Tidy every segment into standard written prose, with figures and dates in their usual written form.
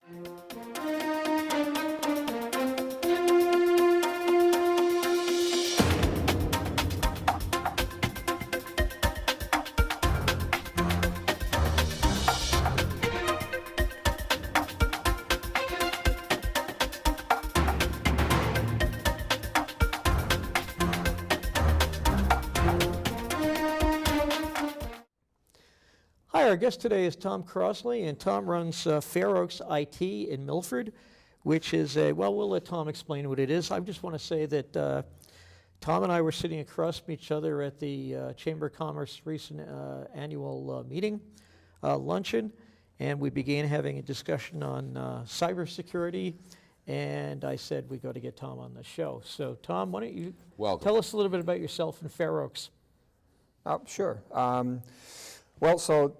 Hi, our guest today is Tom Crossley, and Tom runs Fairoaks IT in Milford, which is well, we'll let Tom explain what it is. I just want to say that Tom and I were sitting across from each other at the Chamber of Commerce recent annual meeting, luncheon, and we began having a discussion on cybersecurity, and I said we got to get Tom on the show. So Tom, why don't you tell us a little bit about yourself and Fairoaks? Sure. Well, so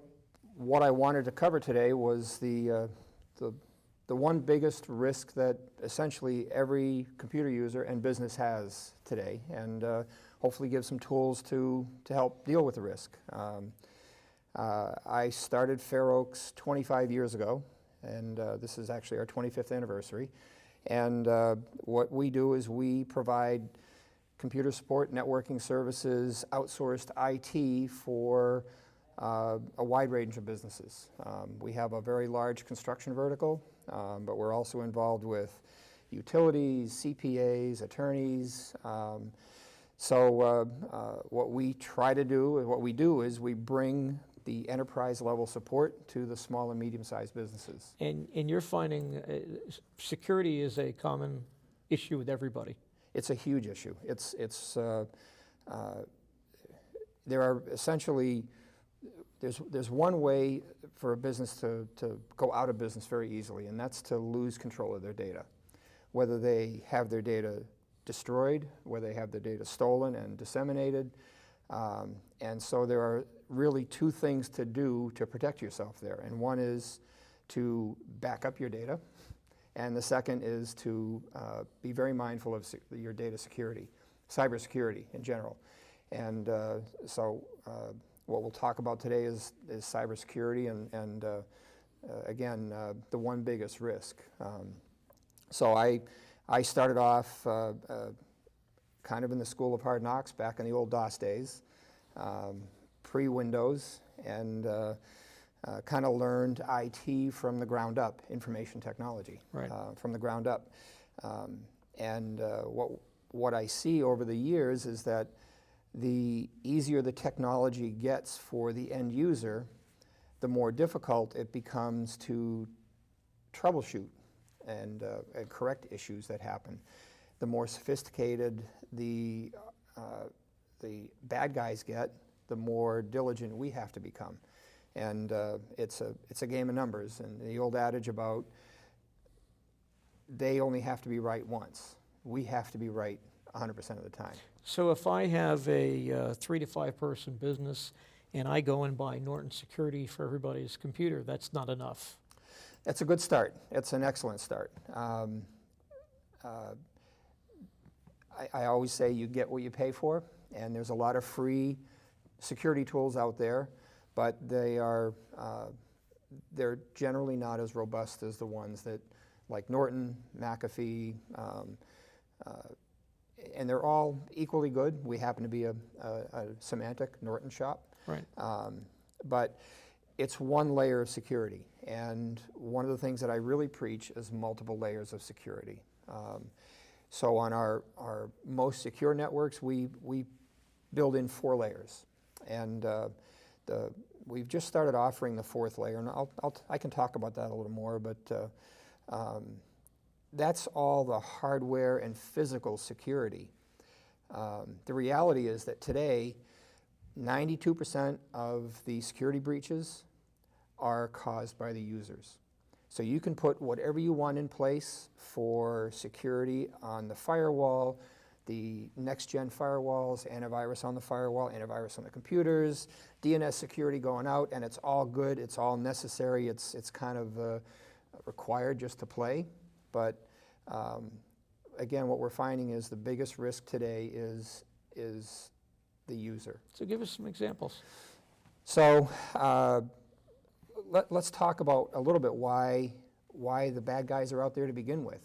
what I wanted to cover today was the one biggest risk that essentially every computer user and business has today, and hopefully give some tools to help deal with the risk. I started Fairoaks 25 years ago, and this is actually our 25th anniversary. And what we do is we provide computer support, networking services, outsourced IT for a wide range of businesses. We have a very large construction vertical, but we're also involved with utilities, CPAs, attorneys. So what we try to do, and what we do is we bring the enterprise level support to the small and medium-sized businesses. And you're finding security is a common issue with everybody. It's a huge issue. There are essentially, there's one way for a business to go out of business very easily, and that's to lose control of their data. Whether they have their data destroyed, whether they have their data stolen and disseminated. And so there are really two things to do to protect yourself there. And one is to back up your data, and the second is to be very mindful of your data security, cybersecurity in general. And so what we'll talk about today is cybersecurity and again, the one biggest risk. So I started off kind of in the school of hard knocks back in the old DOS days, pre-Windows, and kind of learned IT from the ground up, information technology, right. From the ground up. And what I see over the years is that the easier the technology gets for the end user, the more difficult it becomes to troubleshoot and correct issues that happen. The more sophisticated the bad guys get, the more diligent we have to become. And it's a game of numbers, and the old adage about they only have to be right once. We have to be right 100% of the time. So if I have a 3 to 5 person business and I go and buy Norton Security for everybody's computer, that's not enough. That's a good start. It's an excellent start. I always say you get what you pay for, and there's a lot of free security tools out there, but they're generally not as robust as the ones that, like Norton, McAfee, and they're all equally good. We happen to be a Symantec Norton shop. Right. But it's one layer of security, and one of the things that I really preach is multiple layers of security. So on our most secure networks, we build in 4 layers, and we've just started offering the 4th layer, and I can talk about that a little more, but that's all the hardware and physical security. The reality is that today, 92% of the security breaches are caused by the users. So you can put whatever you want in place for security on the firewall, the next-gen firewalls, antivirus on the firewall, antivirus on the computers, DNS security going out, and it's all good, it's all necessary, it's kind of required just to play. But again, what we're finding is the biggest risk today is the user. So give us some examples. So let's talk about a little bit why why the bad guys are out there to begin with.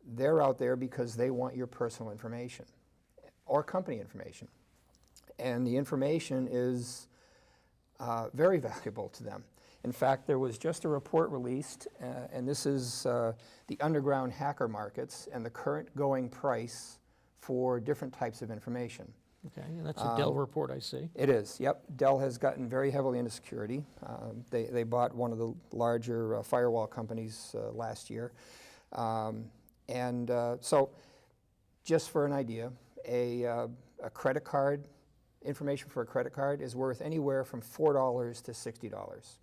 They're out there because they want your personal information or company information. And the information is very valuable to them. In fact, there was just a report released, and this is the underground hacker markets and the current going price for different types of information. Okay, and that's a Dell report, I see. It is, yep. Dell has gotten very heavily into security. They bought one of the larger firewall companies last year. So just for an idea, a credit card, information for a credit card is worth anywhere from $4 to $60.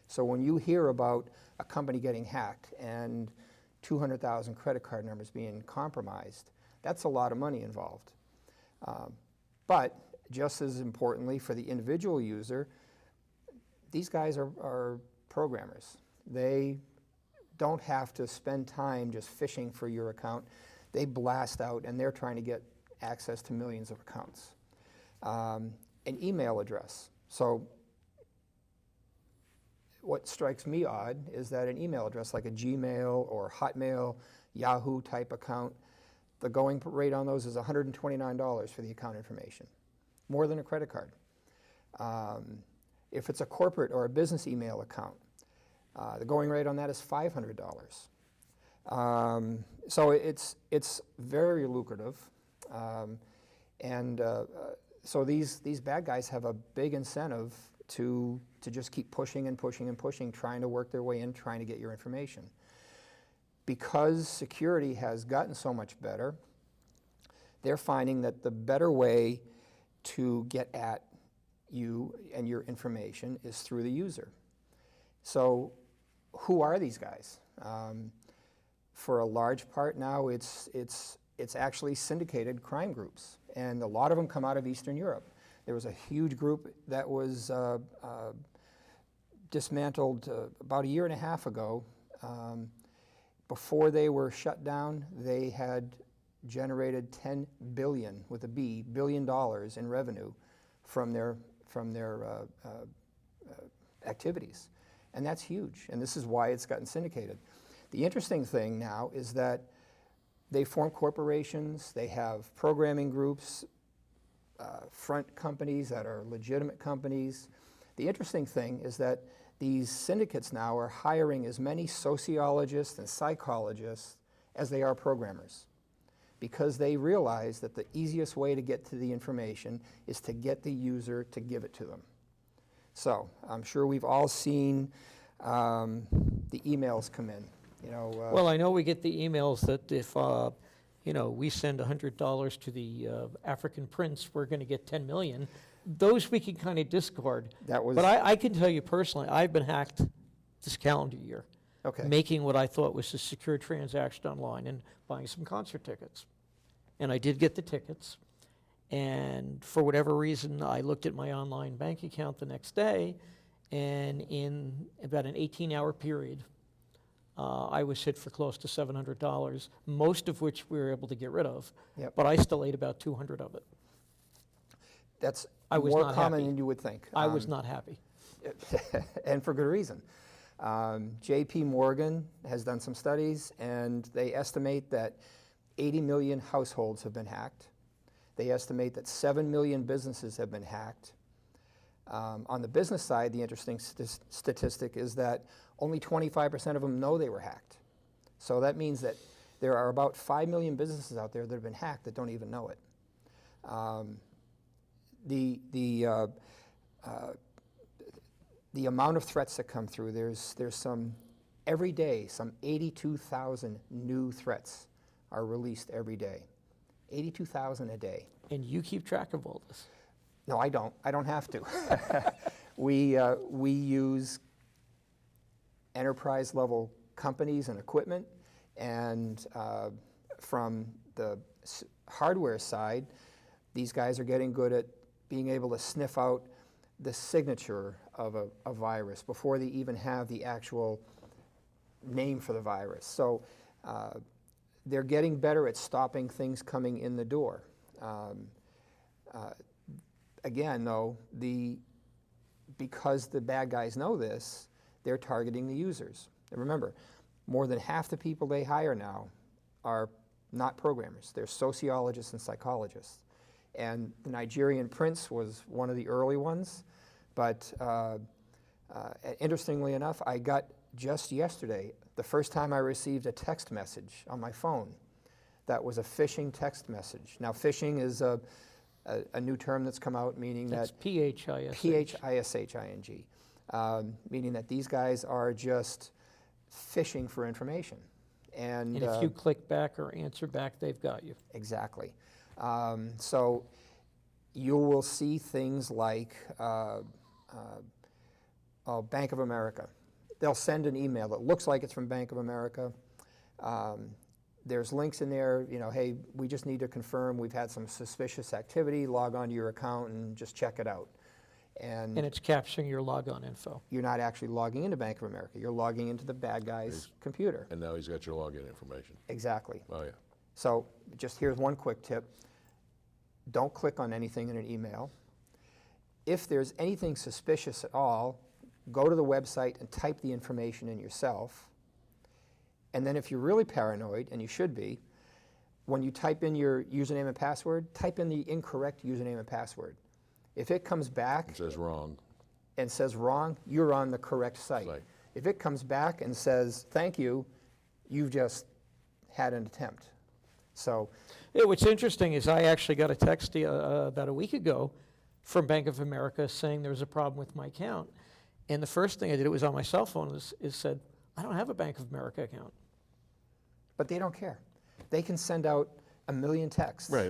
So when you hear about a company getting hacked and 200,000 credit card numbers being compromised, that's a lot of money involved. But just as importantly for the individual user, these guys are programmers. They don't have to spend time just fishing for your account. They blast out and they're trying to get access to millions of accounts. An email address. So what strikes me odd is that an email address like a Gmail or Hotmail, Yahoo type account, the going rate on those is $129 for the account information, more than a credit card. If it's a corporate or a business email account, the going rate on that is $500. So it's very lucrative, so these bad guys have a big incentive to just keep pushing and pushing and pushing, trying to work their way in, trying to get your information. Because security has gotten so much better, they're finding that the better way to get at you and your information is through the user. So who are these guys? For a large part now, it's actually syndicated crime groups, and a lot of them come out of Eastern Europe. There was a huge group that was dismantled about a year and a half ago. Before they were shut down, they had generated $10 billion, with a B, billion dollars in revenue from their activities. And that's huge, and this is why it's gotten syndicated. The interesting thing now is that they form corporations, they have programming groups, front companies that are legitimate companies. The interesting thing is that these syndicates now are hiring as many sociologists and psychologists as they are programmers, because they realize that the easiest way to get to the information is to get the user to give it to them. So I'm sure we've all seen the emails come in. Well, I know we get the emails that if we send $100 to the African prince, we're going to get 10 million. Those we can kind of discard. But I can tell you personally, I've been hacked this calendar year, making what I thought was a secure transaction online and buying some concert tickets. And I did get the tickets. And for whatever reason, I looked at my online bank account the next day, and in about an 18-hour period, I was hit for close to $700, most of which we were able to get rid of. Yep. But I still ate about 200 of it. That's I was more not common happy. than you would think. I was not happy. And for good reason. J.P. Morgan has done some studies, and they estimate that 80 million households have been hacked. They estimate that 7 million businesses have been hacked. On the business side, the interesting statistic is that only 25% of them know they were hacked. So that means that there are about 5 million businesses out there that have been hacked that don't even know it. The amount of threats that come through, there's every day, some 82,000 new threats are released every day. 82,000 a day. And you keep track of all this? No, I don't. I don't have to. We use enterprise-level companies and equipment, and from the hardware side, these guys are getting good at being able to sniff out the signature of a virus before they even have the actual name for the virus. So they're getting better at stopping things coming in the door. Again, though, because the bad guys know this, they're targeting the users. And remember, more than half the people they hire now are not programmers. They're sociologists and psychologists. And the Nigerian prince was one of the early ones. But interestingly enough, I got just yesterday, the first time I received a text message on my phone that was a phishing text message. Now, phishing is a new term that's come out, meaning That's that P-H-I-S-H. P-H-I-S-H-I-N-G, meaning that these guys are just fishing for information. And And if you click back or answer back, they've got you. exactly. So you will see things like Bank of America. They'll send an email that looks like it's from Bank of America. There's links in there, you know, hey, we just need to confirm we've had some suspicious activity, log on to your account and just check it out. And And it's capturing your logon info. you're not actually logging into Bank of America. You're logging into the bad guy's computer. And now he's got your login information. Exactly. Oh, yeah. So just here's one quick tip. Don't click on anything in an email. If there's anything suspicious at all, go to the website and type the information in yourself. And then if you're really paranoid, and you should be, when you type in your username and password, type in the incorrect username and password. If it comes back It says wrong. and says wrong, you're on the correct site. Site. If it comes back and says thank you, you've just had an attempt. So Yeah, what's interesting is I actually got a text about a week ago from Bank of America saying there was a problem with my account. And the first thing I did, it was on my cell phone, is said, I don't have a Bank of America account. but they don't care. They can send out a million texts. Right,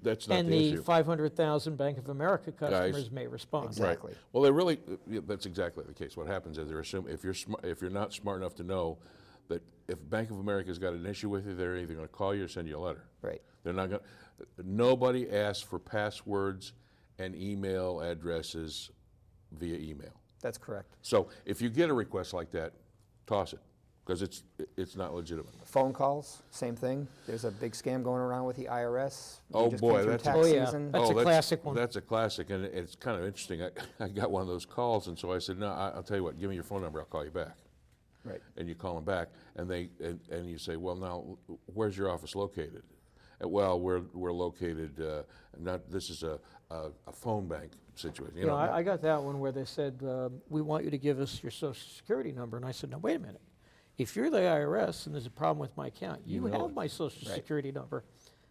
that's not And the the issue. 500,000 Bank of America customers may respond. Exactly. Right. Well, they really, that's exactly the case. What happens is they're assuming, if you're not smart enough to know that if Bank of America's got an issue with you, they're either going to call you or send you a letter. Right. They're not going. Nobody asks for passwords and email addresses via email. That's correct. So if you get a request like that, toss it, because it's not legitimate. Phone calls, same thing. There's a big scam going around with the IRS. We Oh, just boy, came through that's- tax Oh, yeah. season. That's a classic one. That's a classic, and it's kind of interesting. I got one of those calls, and so I said, no, I'll tell you what, give me your phone number, I'll call you back. Right. And you call them back, and you say, well, now, where's your office located? Well, we're located, this is a phone bank situation. You know, I got that one where they said, we want you to give us your social security number. And I said, no, wait a minute. If you're the IRS and there's a problem with my account, you know have it. my social Right. security number.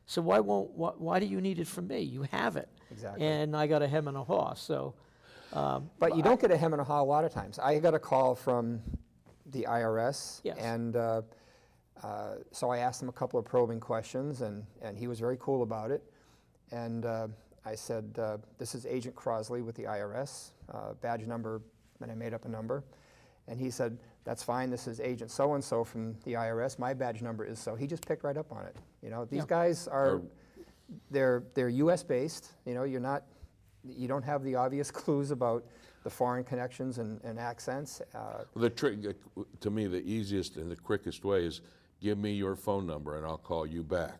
So why do you need it from me? You have it. Exactly. And I got a hem and a haw, so. But you don't get a hem and a haw a lot of times. I got a call from the IRS. Yes. And so I asked him a couple of probing questions, and he was very cool about it. And I said, this is Agent Crossley with the IRS, badge number, and I made up a number. And he said, that's fine, this is Agent so-and-so from the IRS, my badge number is so. He just picked right up on it. You know, these Yeah. guys are, they're US based, you know, you don't have the obvious clues about the foreign connections and accents. The trick, to me, the easiest and the quickest way is give me your phone number and I'll call you back.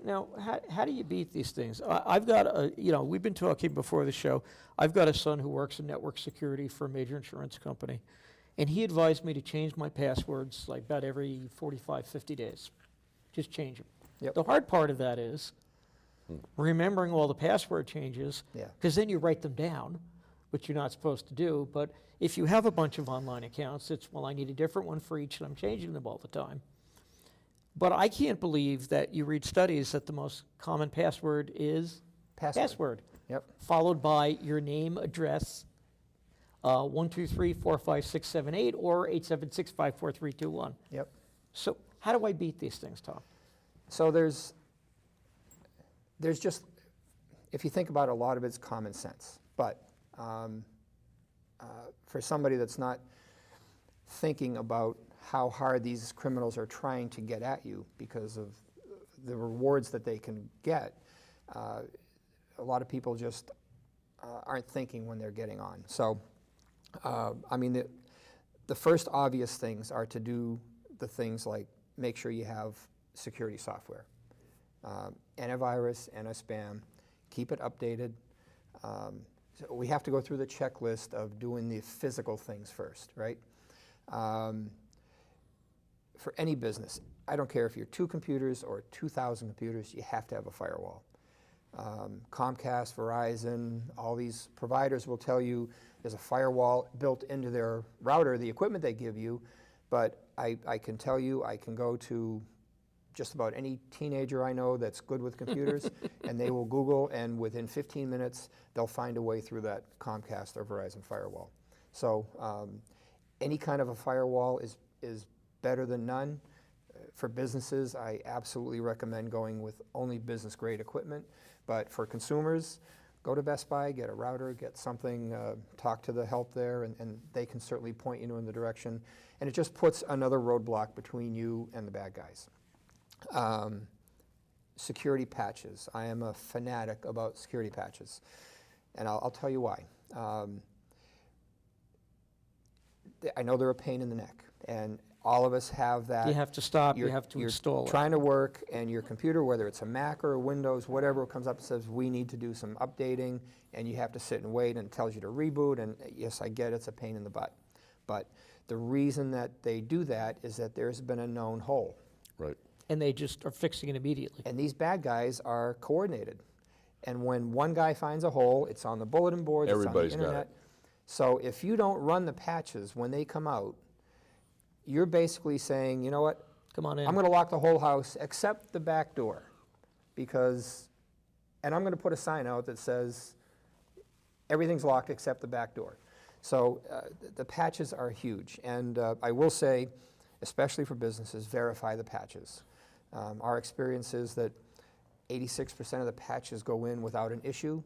Now, how do you beat these things? I've got we've been talking before the show. I've got a son who works in network security for a major insurance company. And he advised me to change my passwords like about every 45, 50 days. Just change them. Yep. The hard part of that is remembering all the password changes, Yeah. because then you write them down, which you're not supposed to do. But if you have a bunch of online accounts, it's, well, I need a different one for each, and I'm changing them all the time. But I can't believe that you read studies that the most common password is password, Yep. followed by your name, address, 1234567 or 876-54321. Yep. So how do I beat these things, Tom? So there's just, if you think about it, a lot of it's common sense. But for somebody that's not thinking about how hard these criminals are trying to get at you because of the rewards that they can get, a lot of people just aren't thinking when they're getting on. So, I mean, the first obvious things are to do the things like make sure you have security software, antivirus, anti-spam, keep it updated. So we have to go through the checklist of doing the physical things first, right? for any business, I don't care if you're 2 computers or 2,000 computers, you have to have a firewall. Comcast, Verizon, all these providers will tell you there's a firewall built into their router, the equipment they give you, but I can tell you, I can go to just about any teenager I know that's good with computers, and they will Google, and within 15 minutes, they'll find a way through that Comcast or Verizon firewall. So any kind of a firewall is better than none. For businesses, I absolutely recommend going with only business-grade equipment. But for consumers, go to Best Buy, get a router, get something, talk to the help there, and they can certainly point you in the direction. And it just puts another roadblock between you and the bad guys. Security patches. I am a fanatic about security patches, and I'll tell you why. I know they're a pain in the neck, and all of us have that. You have to stop, you have to install You're it. trying to work, and your computer, whether it's a Mac or a Windows, whatever, comes up and says, we need to do some updating, and you have to sit and wait, and it tells you to reboot, and yes, I get it's a pain in the butt. But the reason that they do that is that there's been a known hole. Right. And they just are fixing it immediately. And these bad guys are coordinated. And when one guy finds a hole, it's on the bulletin boards, Everybody's it's on the got internet. it. So if you don't run the patches when they come out, you're basically saying, you know what, Come on in. I'm going to lock the whole house except the back door, and I'm going to put a sign out that says everything's locked except the back door. So the patches are huge, and I will say, especially for businesses, verify the patches. Our experience is that 86% of the patches go in without an issue.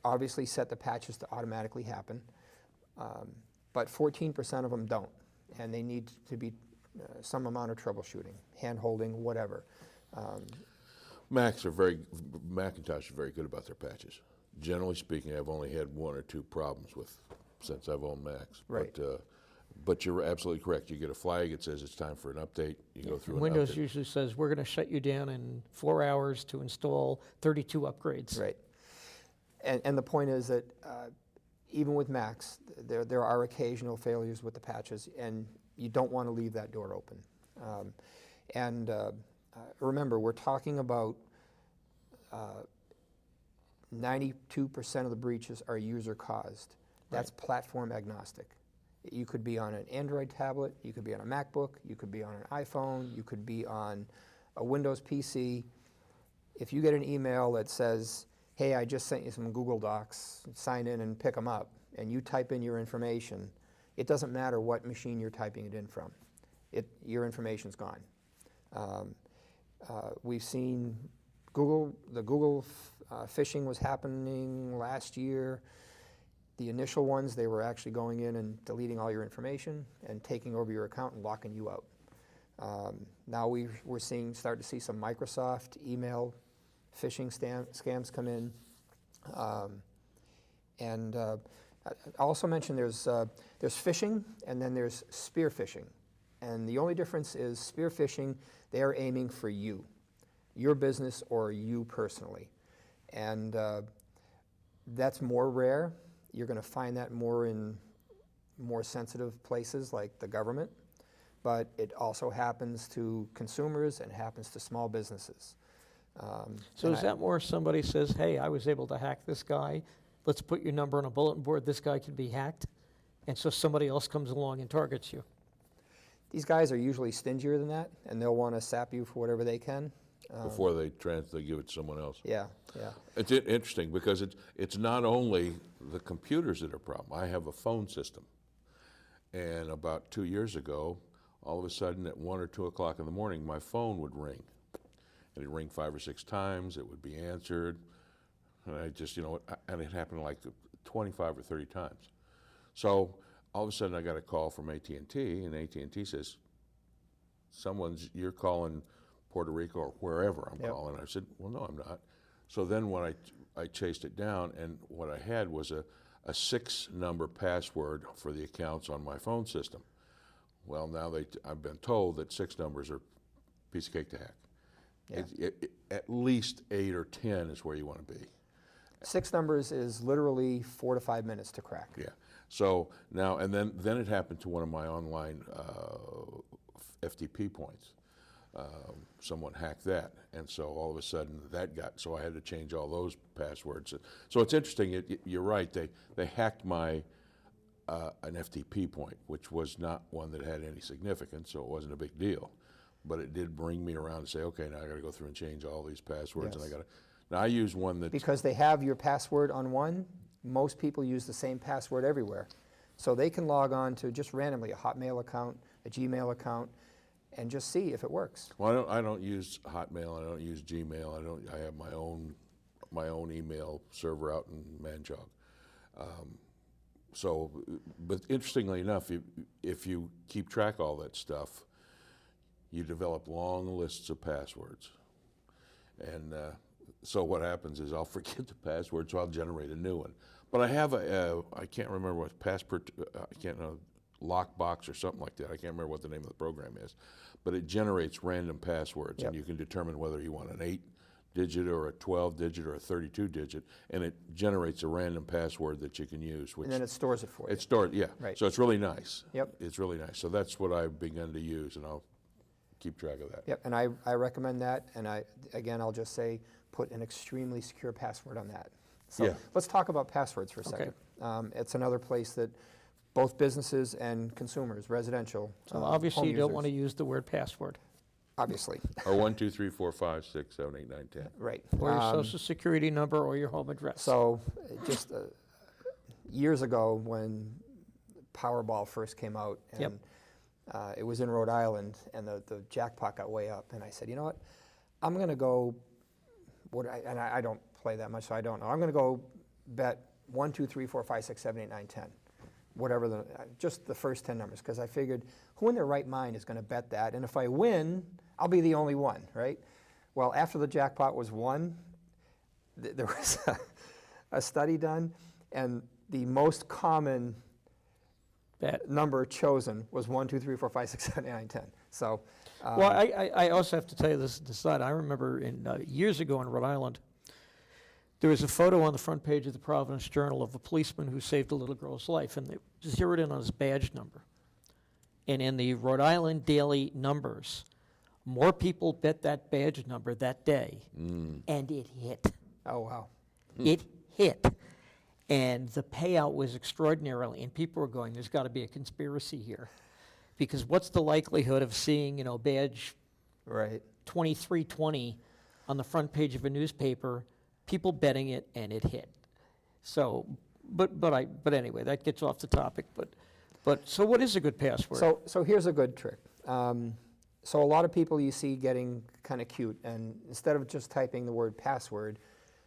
Obviously set the patches to automatically happen, but 14% of them don't, and they need to be some amount of troubleshooting, hand-holding, whatever. Macintosh are very good about their patches. Generally speaking, I've only had 1 or 2 problems since I've owned Macs. Right. But you're absolutely correct. You get a flag, it says it's time for an update. You go through Windows an update. usually says, we're going to shut you down in 4 hours to install 32 upgrades. Right. And the point is that even with Macs, there are occasional failures with the patches, and you don't want to leave that door open. Remember, we're talking about 92% of the breaches are user-caused. That's platform agnostic. You could be on an Android tablet, you could be on a MacBook, you could be on an iPhone, you could be on a Windows PC. If you get an email that says, hey, I just sent you some Google Docs, sign in and pick them up, and you type in your information, it doesn't matter what machine you're typing it in from. Your information's gone. We've seen the Google phishing was happening last year. The initial ones, they were actually going in and deleting all your information and taking over your account and locking you out. Now we're starting to see some Microsoft email phishing scams come in. I also mentioned there's phishing and then there's spear phishing. And the only difference is spear phishing, they're aiming for you, your business or you personally. And that's more rare. You're going to find that more in more sensitive places like the government, but it also happens to consumers and happens to small businesses. So is that more somebody says, hey, I was able to hack this guy, let's put your number on a bulletin board, this guy can be hacked, and so somebody else comes along and targets you? These guys are usually stingier than that, and they'll want to sap you for whatever they can. Before they give it to someone else. Yeah, yeah. It's interesting because it's not only the computers that are a problem. I have a phone system, and about 2 years ago, all of a sudden at 1 or 2 o'clock in the morning, my phone would ring. And it'd ring 5 or 6 times, it would be answered, and I just, and it happened like 25 or 30 times. So all of a sudden I got a call from AT&T, and AT&T says, you're calling Puerto Rico or wherever I'm calling. I said, well, no, I'm not. So then when I chased it down, and what I had was a 6-number password for the accounts on my phone system. Well, now I've been told that 6 numbers are a piece of cake to hack. Yeah. At least 8 or 10 is where you want to be. 6 numbers is literally 4 to 5 minutes to crack. Yeah. So now, and then it happened to one of my online FTP points. Someone hacked that, and so all of a sudden so I had to change all those passwords. So it's interesting. You're right. They hacked my an FTP point, which was not one that had any significance, so it wasn't a big deal. But it did bring me around and say, okay, now I got to go through and change all these passwords, Yes. and I got to. Now I use one that Because they have your password on one, most people use the same password everywhere. So they can log on to just randomly a Hotmail account, a Gmail account, and just see if it works. Well, I don't use Hotmail. I don't use Gmail. I have my own email server out in Manchog. But interestingly enough, if you keep track of all that stuff, you develop long lists of passwords. And so what happens is I'll forget the password, so I'll generate a new one. But I have I can't remember what I can't know, Lockbox or something like that. I can't remember what the name of the program is. But it generates random passwords, and you can determine whether you want an 8-digit or a 12-digit or a 32-digit, and it generates a random password that you can use. Which And then it stores it for you. it's stored, yeah. Right. So it's really nice. Yep. It's really nice. So that's what I've begun to use, and I'll keep track of that. Yep, and I recommend that, and I'll just say, put an extremely secure password on that. So Yeah. let's talk about passwords for a second. It's another place that both businesses and consumers, residential, So obviously you home don't want to users, use the word password. obviously, Or 1, 2, 3, 4, 5, 6, 7, 8, 9, 10. right. Or your social security number or your home address. So just years ago when Powerball first came out, and Yep. it was in Rhode Island, and the jackpot got way up, and I said, you know what, I'm going to go, and I don't play that much, so I don't know. I'm going to go bet 1, 2, 3, 4, 5, 6, 7, 8, 9, 10. Whatever just the first 10 numbers, because I figured who in their right mind is going to bet that? And if I win, I'll be the only one, right? Well, after the jackpot was won, there was a study done, and the most common Bet. number chosen was 1, 2, 3, 4, 5, 6, 7, 8, 9, 10. So, Well, I also have to tell you this side. I remember years ago in Rhode Island, there was a photo on the front page of the Providence Journal of a policeman who saved a little girl's life, and they zeroed in on his badge number. And in the Rhode Island daily numbers, more people bet that badge number that day, and it hit. oh wow, It hit. And the payout was extraordinarily, and people were going, there's got to be a conspiracy here. Because what's the likelihood of seeing, badge right. 2320 on the front page of a newspaper, people betting it, and it hit. So, but anyway, that gets off the topic. But so what is a good password? So here's a good trick. So a lot of people you see getting kind of cute, and instead of just typing the word password,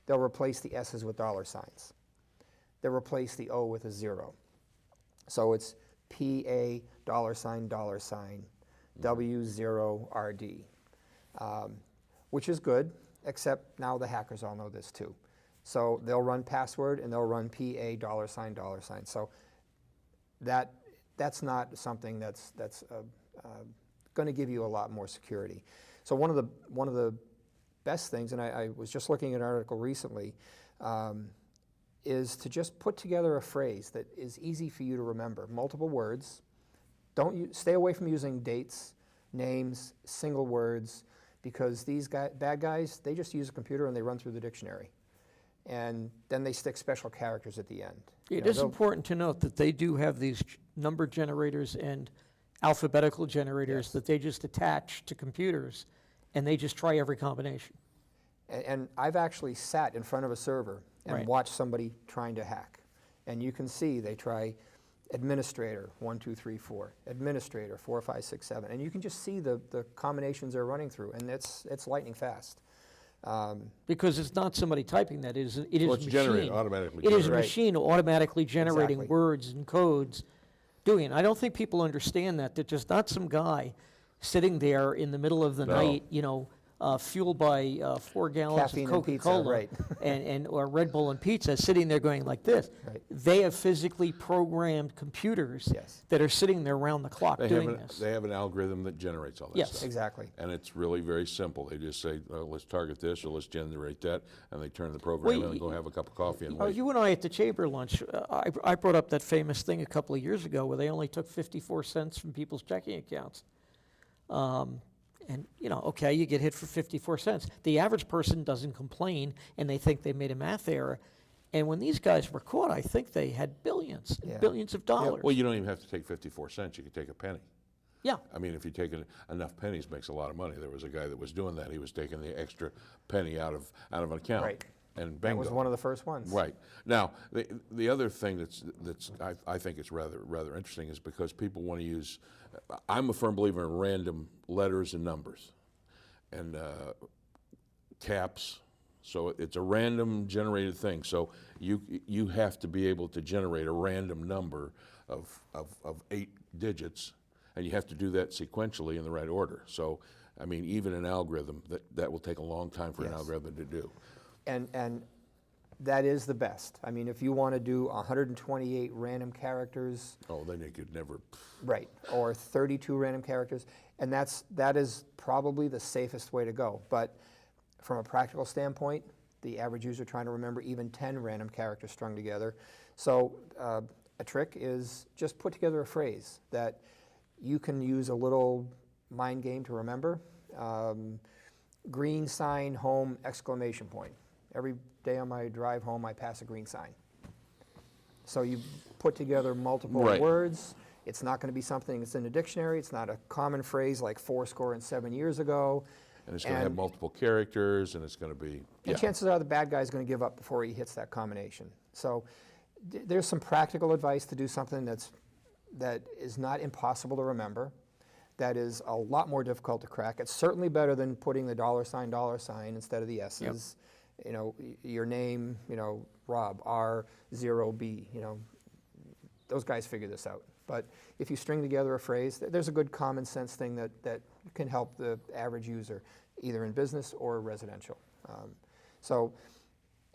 they'll replace the S's with $signs. They'll replace the O with a 0. So it's PA $$, W0RD, which is good, except now the hackers all know this too. So they'll run password and they'll run PA $$. So that's not something that's going to give you a lot more security. So one of the best things, and I was just looking at an article recently, is to just put together a phrase that is easy for you to remember. Multiple words. Stay away from using dates, names, single words, because these bad guys, they just use a computer and they run through the dictionary. And then they stick special characters at the end. It is important to note that they do have these number generators and alphabetical generators that they just attach to computers, and they just try every combination. And I've actually sat in front of a server and watched somebody trying to hack. And you can see they try administrator 1, 2, 3, 4, administrator 4, 5, 6, 7, and you can just see the combinations they're running through, and it's lightning fast. Because it's not somebody typing that, it is Well, it's it's generated, machine. automatically It is a Right. machine automatically generating Exactly. words and codes, doing it. I don't think people understand that. They're just not some guy sitting there in the middle of the No. night, fueled by 4 gallons Caffeine of and pizza, Coca-Cola right. or Red Bull and pizza, sitting there going like this. Right. They have physically programmed computers Yes. that are sitting there around the clock doing this. They have an algorithm that generates all that Yes. stuff. Exactly. And it's really very simple. They just say, let's target this or let's generate that, and they turn the program Well, on and go have a cup of coffee and Oh, wait. you and I at the chamber lunch, I brought up that famous thing a couple of years ago where they only took 54 cents from people's checking accounts. And, okay, you get hit for 54 cents. The average person doesn't complain, and they think they made a math error. And when these guys were caught, I think they had billions and Yeah. billions of dollars. Well, you don't even have to take 54 cents. You could take a penny. Yeah. I mean, if you take enough pennies, makes a lot of money. There was a guy that was doing that. He was taking the extra penny out of an account. Right. And That bingo. was one of the first ones. Right. Now, the other thing that's I think it's rather interesting is because people want to use. I'm a firm believer in random letters and numbers, and caps. So it's a random generated thing. So you have to be able to generate a random number of 8 digits, and you have to do that sequentially in the right order. So, I mean, even an algorithm that will take a long time for an Yes. algorithm to do. And that is the best. I mean, if you want to do 128 random characters, Oh, then you could never. right, or 32 random characters, and that is probably the safest way to go. But from a practical standpoint, the average user trying to remember even 10 random characters strung together. So a trick is just put together a phrase that you can use a little mind game to remember. Green sign, home, exclamation point. Every day on my drive home, I pass a green sign. So you put together multiple Right. words. It's not going to be something that's in a dictionary. It's not a common phrase like 7 years ago. And it's going to have multiple characters, and it's going to be. And chances are the bad guy's going to give up before he hits that combination. So there's some practical advice to do something that is not impossible to remember, that is a lot more difficult to crack. It's certainly better than putting the $sign instead of the S's. Your name, Rob, R0B, those guys figure this out. But if you string together a phrase, there's a good common sense thing that can help the average user, either in business or residential.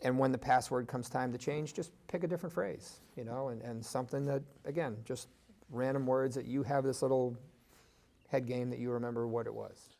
And when the password comes time to change, just pick a different phrase, and something that, again, just random words that you have this little head game that you remember what it was.